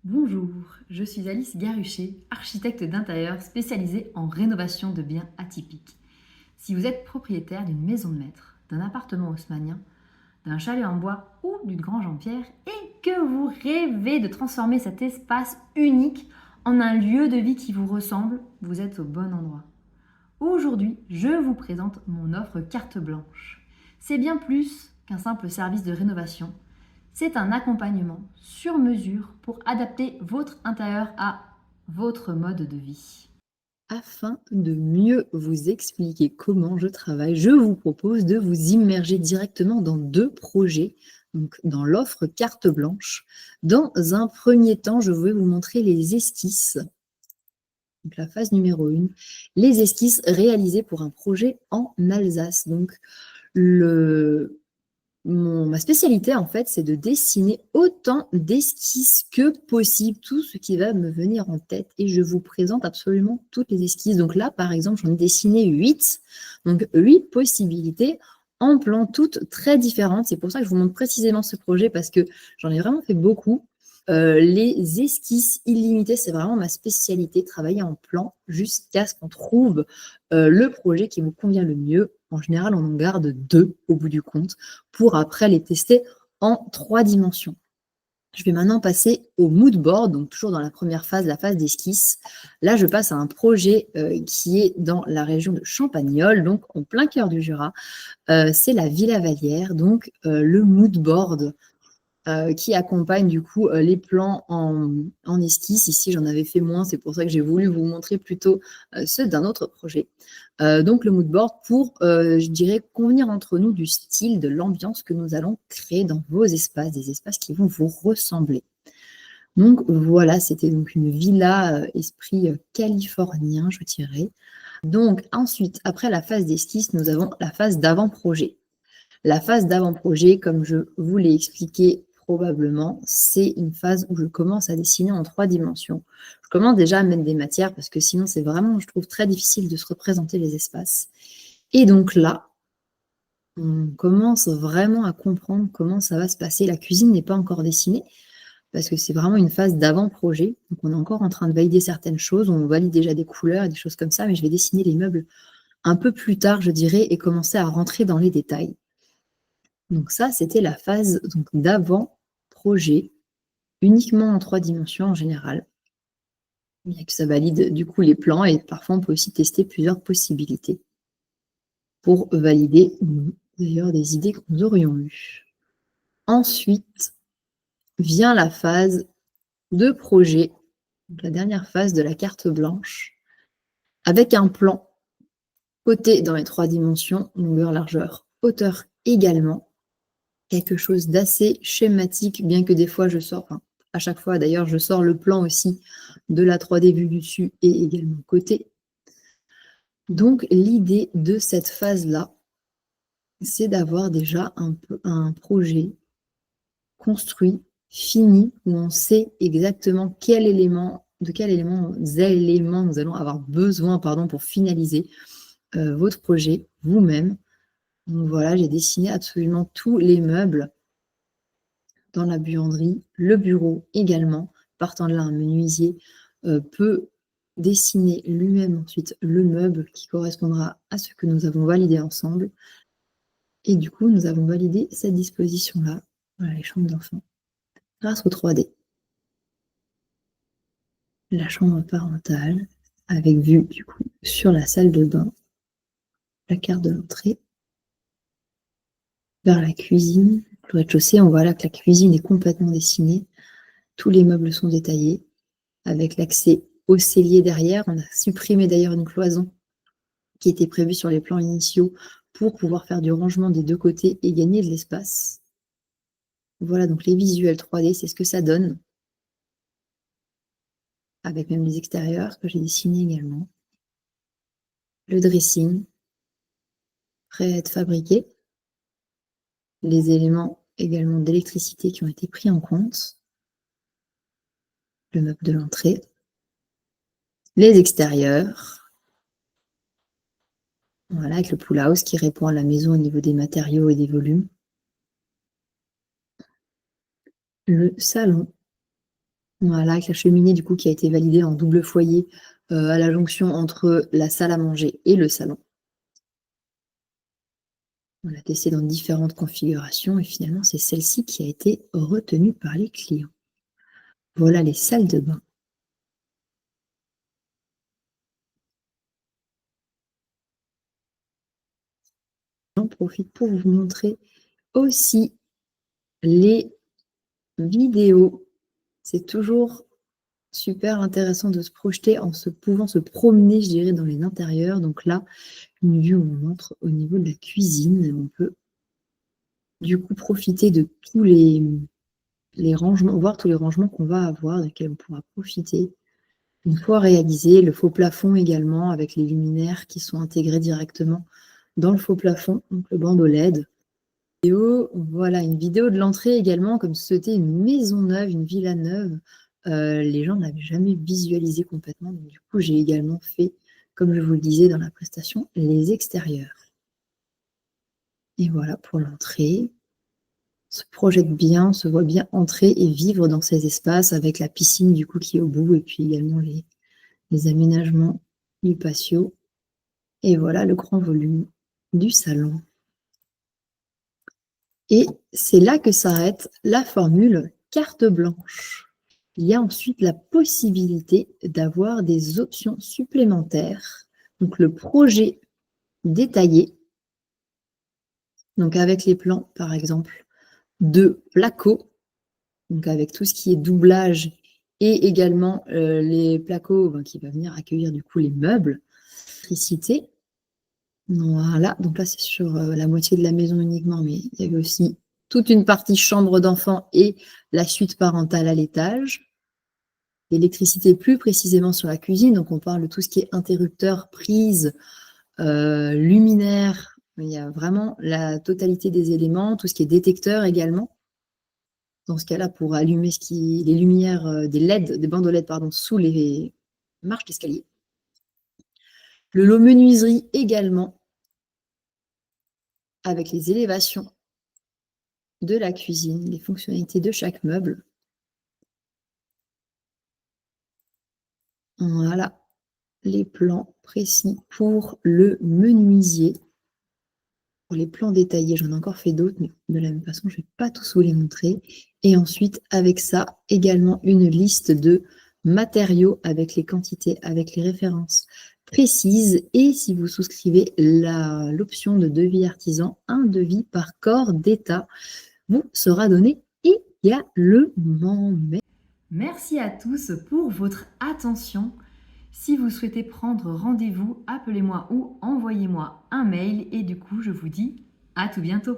Bonjour, je suis Alice Garuchet, architecte d'intérieur spécialisée en rénovation de biens atypiques. Si vous êtes propriétaire d'une maison de maître, d'un appartement haussmannien, d'un chalet en bois ou d'une grange en pierre et que vous rêvez de transformer cet espace unique en un lieu de vie qui vous ressemble, vous êtes au bon endroit. Aujourd'hui, je vous présente mon offre carte blanche. C'est bien plus qu'un simple service de rénovation. C'est un accompagnement sur mesure pour adapter votre intérieur à votre mode de vie. Afin de mieux vous expliquer comment je travaille, je vous propose de vous immerger directement dans 2 projets, donc dans l'offre carte blanche. Dans un premier temps, je vais vous montrer les esquisses, donc la phase numéro 1, les esquisses réalisées pour un projet en Alsace. Donc le ma spécialité, en fait, c'est de dessiner autant d'esquisses que possible, tout ce qui va me venir en tête et je vous présente absolument toutes les esquisses. Donc là, par exemple, j'en ai dessiné 8, donc 8 possibilités en plans, toutes très différentes. C'est pour ça que je vous montre précisément ce projet parce que j'en ai vraiment fait beaucoup. Les esquisses illimitées, c'est vraiment ma spécialité, travailler en plan jusqu'à ce qu'on trouve le projet qui vous convient le mieux. En général, on en garde 2 au bout du compte pour après les tester en 3 dimensions. Je vais maintenant passer au mood board, donc toujours dans la première phase, la phase d'esquisse. Là, je passe à un projet qui est dans la région de Champagnole, donc en plein cœur du Jura. C'est la Villa Vallière, donc le mood board qui accompagne du coup les plans en esquisse. Ici, j'en avais fait moins, c'est pour ça que j'ai voulu vous montrer plutôt ceux d'un autre projet. Donc le mood board pour, je dirais, convenir entre nous du style, de l'ambiance que nous allons créer dans vos espaces, des espaces qui vont vous ressembler. Donc voilà, c'était donc une villa esprit californien, je dirais. Donc ensuite, après la phase d'esquisse, nous avons la phase d'avant-projet. La phase d'avant-projet, comme je vous l'ai expliqué probablement, c'est une phase où je commence à dessiner en 3 dimensions. Je commence déjà à mettre des matières parce que sinon c'est vraiment, je trouve, très difficile de se représenter les espaces. Et donc là, on commence vraiment à comprendre comment ça va se passer. La cuisine n'est pas encore dessinée parce que c'est vraiment une phase d'avant-projet. Donc on est encore en train de valider certaines choses, on valide déjà des couleurs et des choses comme ça, mais je vais dessiner les meubles un peu plus tard, je dirais, et commencer à rentrer dans les détails. Donc ça, c'était la phase d'avant-projet, uniquement en 3 dimensions en général. Bien que ça valide du coup les plans et parfois on peut aussi tester plusieurs possibilités pour valider d'ailleurs des idées que nous aurions eues. Ensuite vient la phase de projet, donc la dernière phase de la carte blanche, avec un plan côté dans les 3 dimensions, longueur, largeur, hauteur également, quelque chose d'assez schématique, bien que des fois je sors, enfin, à chaque fois d'ailleurs, je sors le plan aussi de la 3D vue du dessus et également côté. Donc l'idée de cette phase-là, c'est d'avoir déjà un projet construit, fini, où on sait exactement de quels éléments nous allons avoir besoin pour finaliser votre projet vous-même. Donc voilà, j'ai dessiné absolument tous les meubles dans la buanderie, le bureau également. Partant de là, un menuisier peut dessiner lui-même ensuite le meuble qui correspondra à ce que nous avons validé ensemble. Et du coup, nous avons validé cette disposition-là, voilà les chambres d'enfants, grâce au 3D. La chambre parentale, avec vue du coup sur la salle de bain, la carte de l'entrée, vers la cuisine. Le rez-de-chaussée, on voit là que la cuisine est complètement dessinée. Tous les meubles sont détaillés, avec l'accès au cellier derrière. On a supprimé d'ailleurs une cloison qui était prévue sur les plans initiaux pour pouvoir faire du rangement des 2 côtés et gagner de l'espace. Voilà donc les visuels 3D, c'est ce que ça donne. Avec même les extérieurs que j'ai dessinés également. Le dressing, prêt à être fabriqué. Les éléments également d'électricité qui ont été pris en compte. Le meuble de l'entrée. Les extérieurs. Voilà, avec le pull house qui répond à la maison au niveau des matériaux et des volumes. Le salon, Voilà, avec la cheminée du coup qui a été validée en double foyer à la jonction entre la salle à manger et le salon. On l'a testé dans différentes configurations et finalement c'est celle-ci qui a été retenue par les clients. Voilà les salles de bain. J'en profite pour vous montrer aussi les vidéos. C'est toujours super intéressant de se projeter en pouvant se promener, je dirais, dans les intérieurs. Donc là, une vue où on entre au niveau de la cuisine. On peut du coup profiter de tous les rangements, voir tous les rangements qu'on va avoir, desquels on pourra profiter. Une fois réalisé, le faux plafond également, avec les luminaires qui sont intégrés directement dans le faux plafond, donc le bandeau LED. Voilà, une vidéo de l'entrée également, comme si c'était une maison neuve, une villa neuve. Les gens n'avaient jamais visualisé complètement. Donc, du coup, j'ai également fait, comme je vous le disais dans la prestation, les extérieurs. Et voilà pour l'entrée. On se projette bien, on se voit bien entrer et vivre dans ces espaces avec la piscine du coup qui est au bout et puis également les aménagements du patio. Et voilà le grand volume du salon. Et c'est là que s'arrête la formule carte blanche. Il y a ensuite la possibilité d'avoir des options supplémentaires. Donc le projet détaillé, donc avec les plans par exemple de placo, donc avec tout ce qui est doublage et également les placos qui va venir accueillir du coup les meubles, électricité. Voilà, donc là c'est sur la moitié de la maison uniquement, mais il y avait aussi toute une partie chambre d'enfant et la suite parentale à l'étage. L'électricité plus précisément sur la cuisine, donc on parle de tout ce qui est interrupteur, prise, luminaire, il y a vraiment la totalité des éléments, tout ce qui est détecteur également. Dans ce cas-là, pour allumer les lumières des LED, des bandes LED pardon, sous les marches d'escalier. Le lot menuiserie également, avec les élévations de la cuisine, les fonctionnalités de chaque meuble. Voilà les plans précis pour le menuisier. Pour les plans détaillés, j'en ai encore fait d'autres, mais de la même façon, je ne vais pas tous vous les montrer. Et ensuite, avec ça, également une liste de matériaux avec les quantités, avec les références précises. Et si vous souscrivez l'option de devis artisan, un devis par corps d'état vous sera donné également. Merci à tous pour votre attention. Si vous souhaitez prendre rendez-vous, appelez-moi ou envoyez-moi un mail et du coup, je vous dis à tout bientôt.